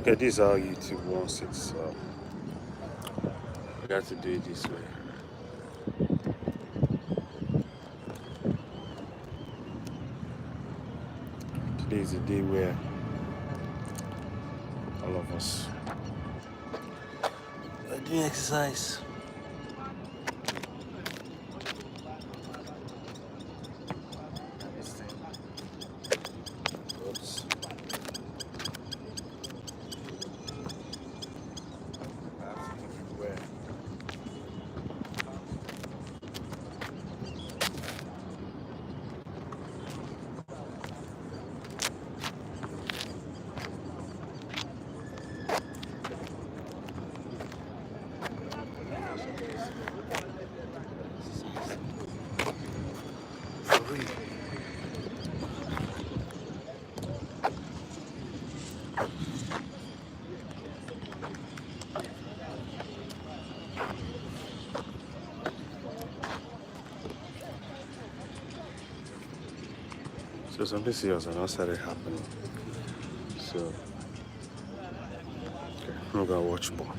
Okay, this is how YouTube wants it, so I got to do it this way. Today is a day where all of us are doing exercise. Oops. I have to keep it where. For real. So something serious and not started happening. So okay, I'm gonna watch ball.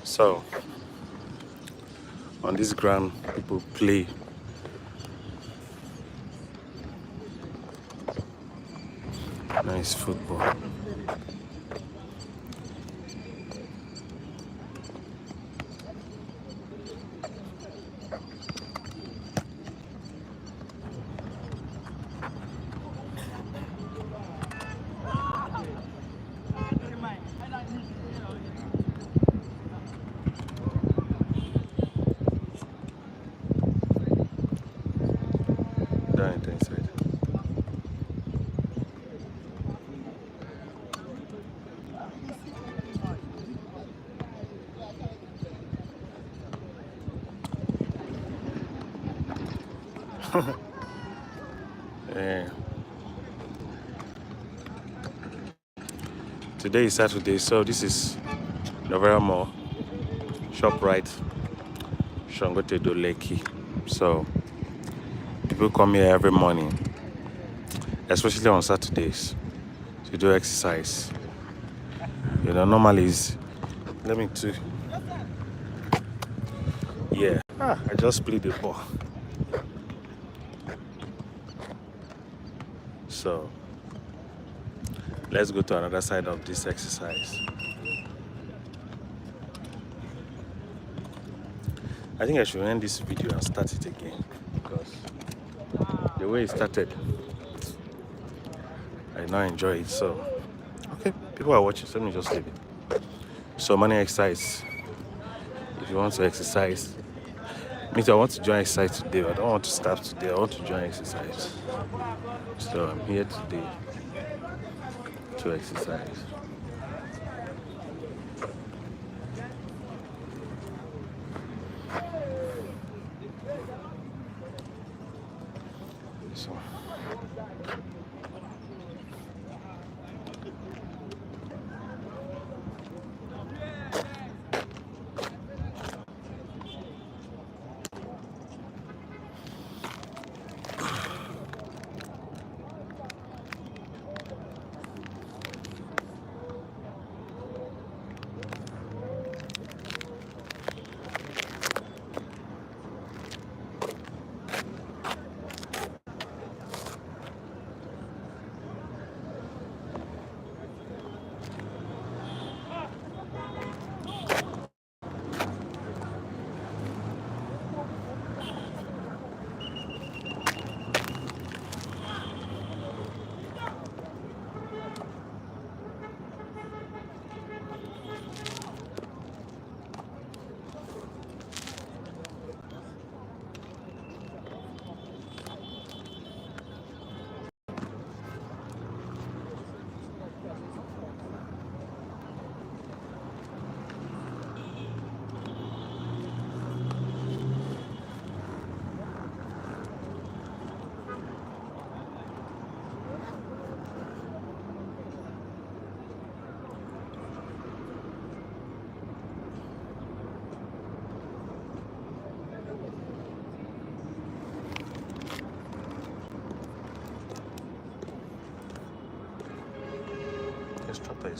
So on this ground, people play nice football. Down inside. Yeah. Today is Saturday, so this is Novera Mall, ShopRite, Shangote Doleki. So people come here every morning, especially on Saturdays, to do exercise. You know, normally is let me too. Yeah. I just played the ball. So let's go to another side of this exercise. I think I should end this video and start it again because the way it started, I now enjoy it. So, okay, people are watching, so let me just leave it. So, morning exercise. If you want to exercise, me too, I want to join exercise today, but I don't want to start today. I want to join exercise. So, I'm here today to exercise. So,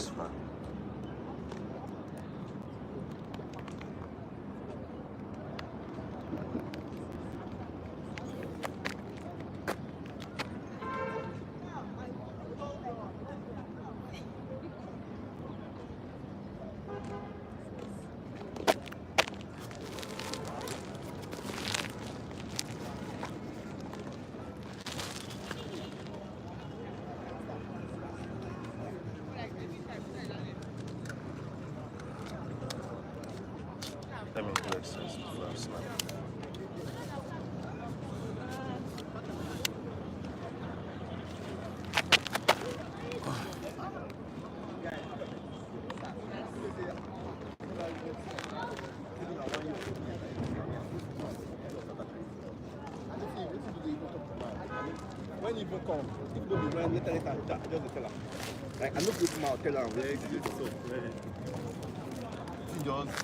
It's fine. Let me do exercise before I snap. When you come, if you don't be when later just the tell her. Like I know people now tell her where it is so where just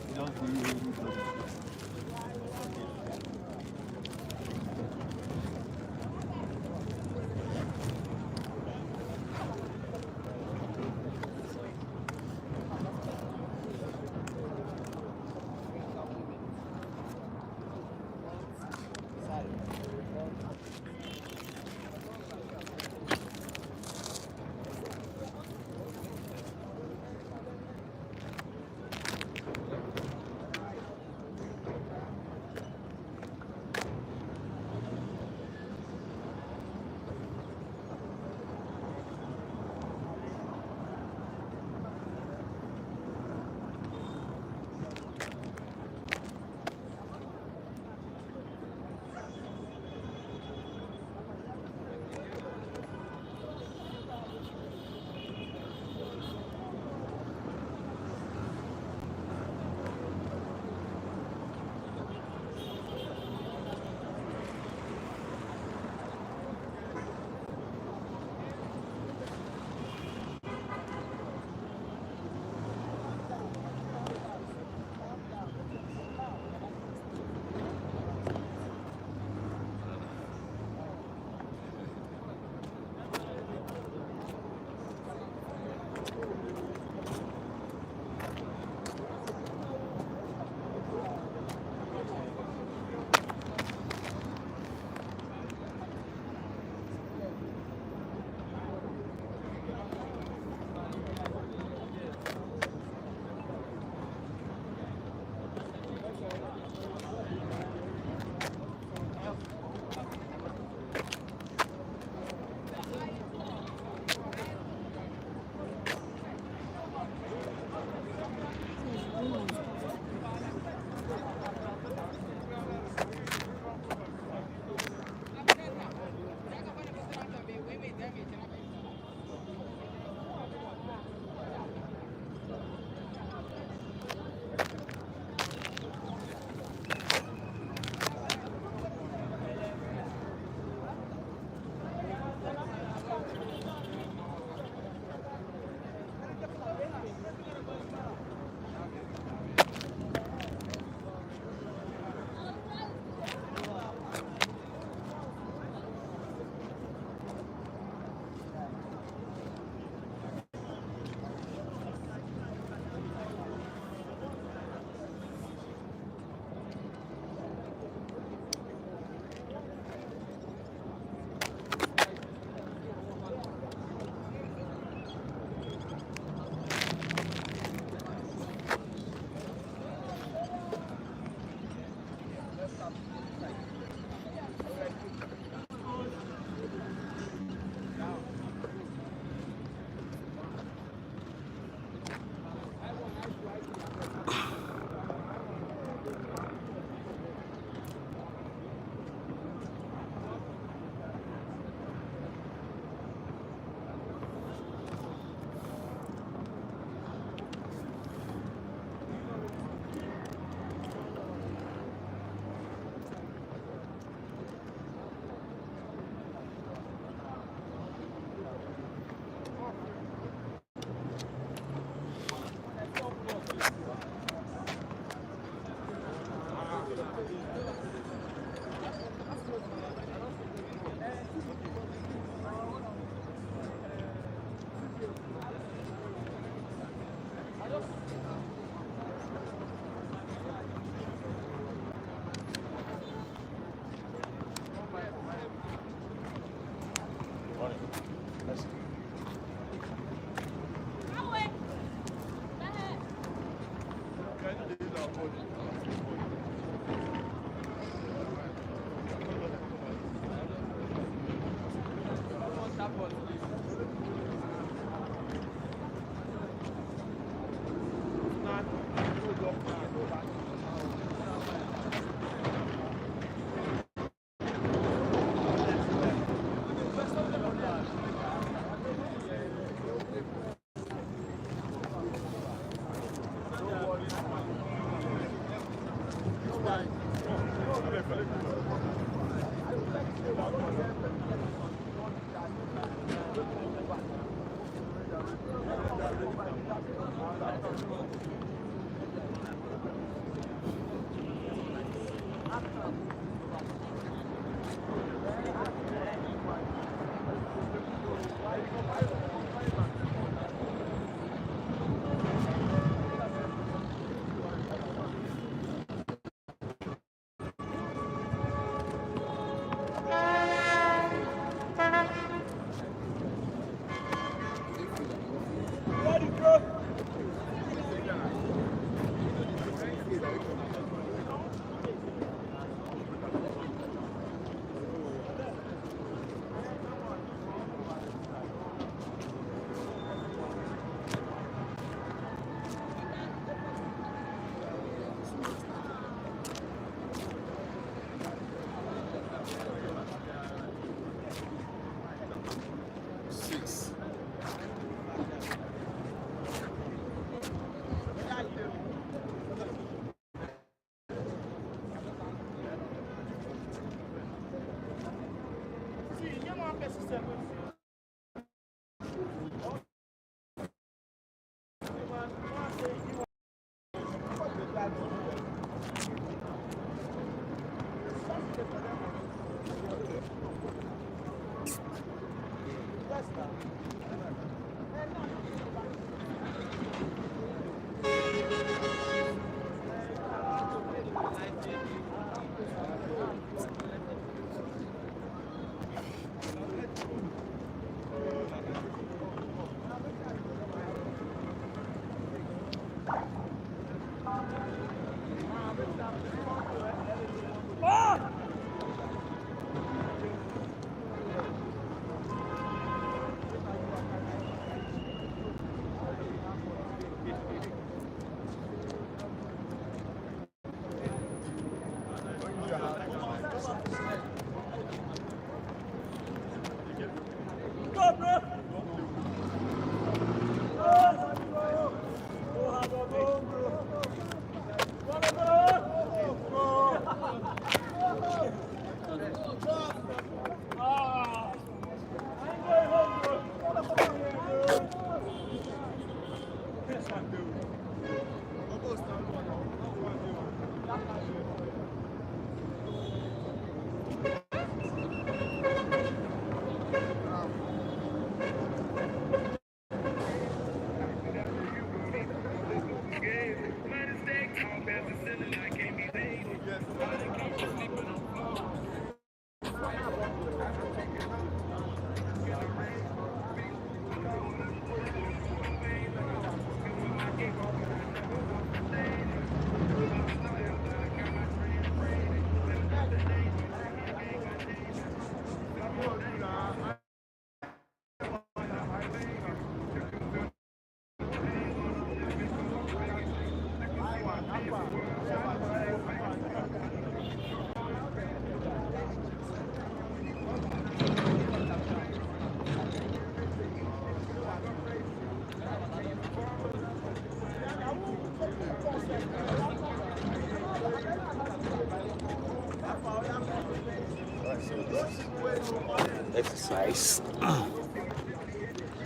Exercise.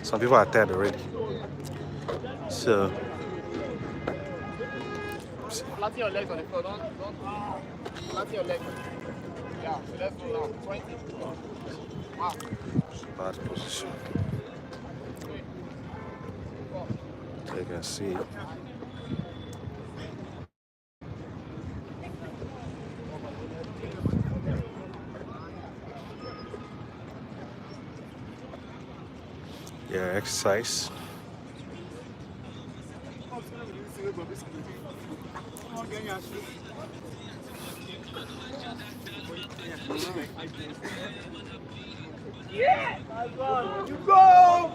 Some people are tired already. So Flatten your legs on the floor. Don't flatten your legs. Yeah, so let's go now. 20. Wow. bad position. So you can see. Yeah, exercise. Yeah! You go!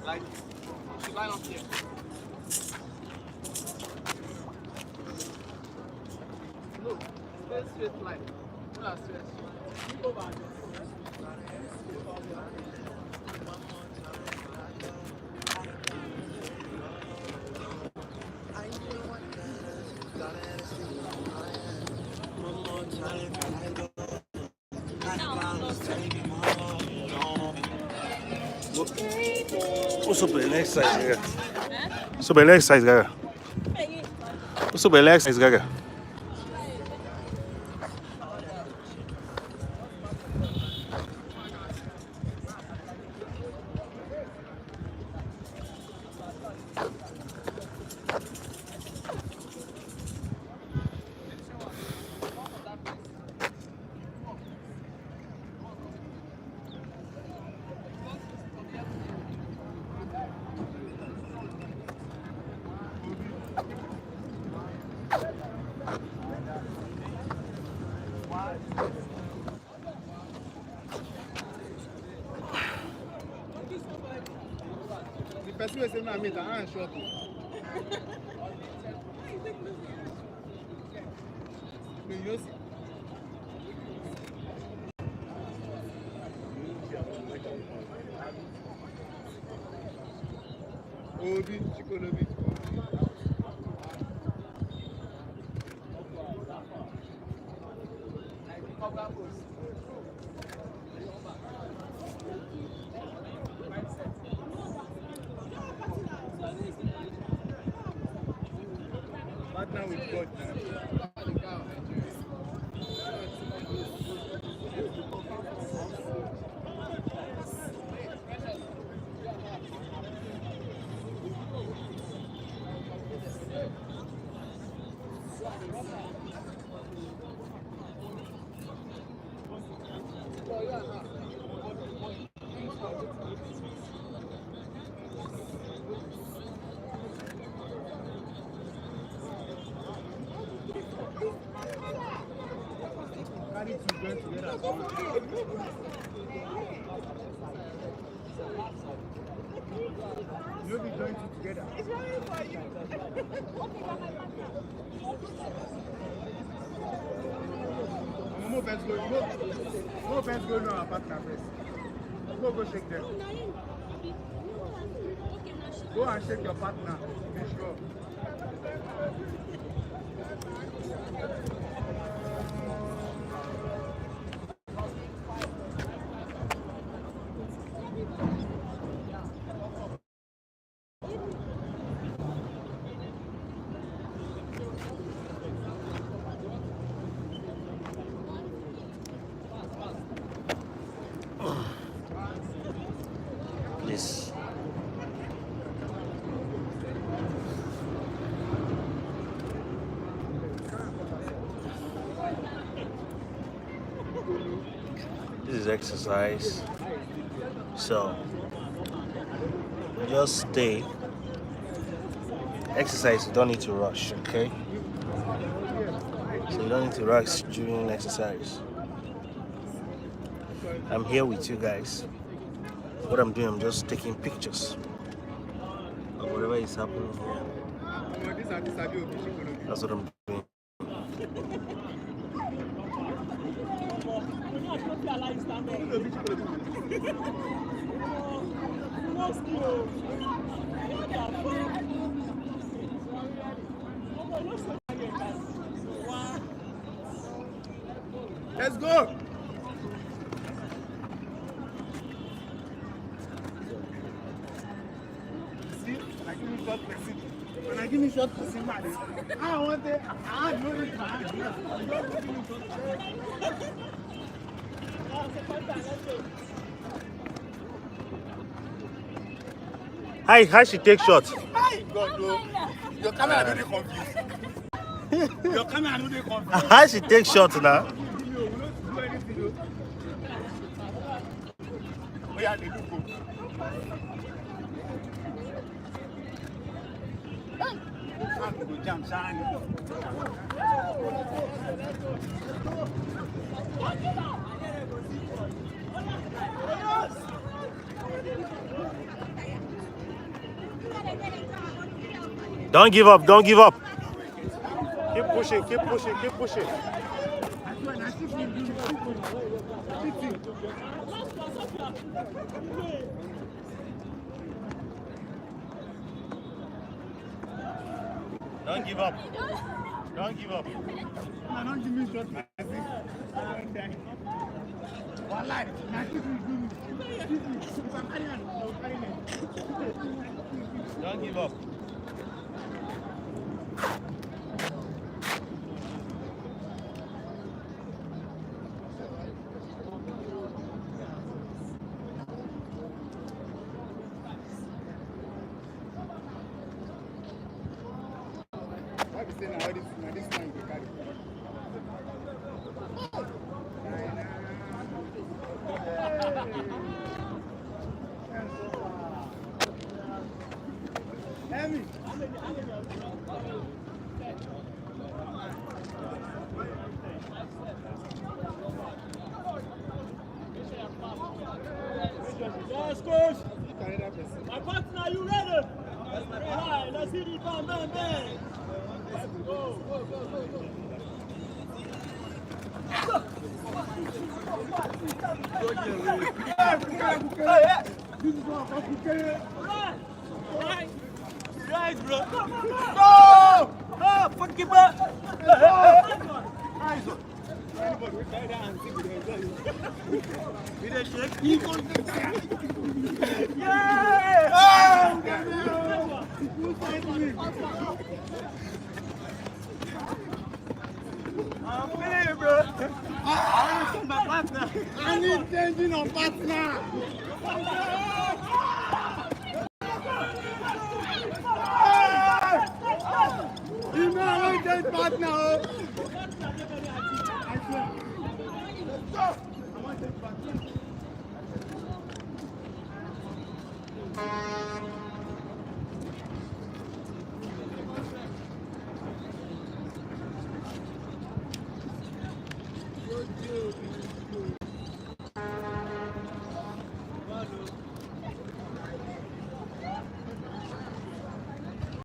Like, she lie on here. Look, stay straight line. Pull her straight. Keep over. What's up with the next size, Gaga? What's up with the next size, Gaga? What's up with the next size, Gaga? The person who is saying I meet, I ain't sure. No, you see. Obi, Chikolobi. Partner with God now. Carry two join together. You'll be joined together. It's very for you. More fans go to our partner first. Go shake them. Go and shake your partner. Be sure. Please. This is exercise. So just stay. Exercise, you don't need to rush, okay? So you don't need to rush during exercise. I'm here with you guys. What I'm doing, I'm just taking pictures of whatever is happening here. That's what I'm doing. Let's go. See, when I give me short person, I want it. I know it. How she take shots? God, bro. Your camera don't dey confused. Your camera don't dey confused. How she take shots now? Oh yeah, they look good. Don't give up, don't give up. Keep pushing, keep pushing, keep pushing. Don't give up. Don't give up. Don't give me shot. Don't give up. Yes, coach. My partner, you ready? Right, let's hit it, bang, bang, bang. Go, go, go, go, go. Right, bro. Go! Oh, fuck it, bro. Nice one. Anybody will try that and see with the shake. Yeah! I'm feeling it, bro. I need my partner. I need changing of partner. You know I need that partner. I swear. Let's go.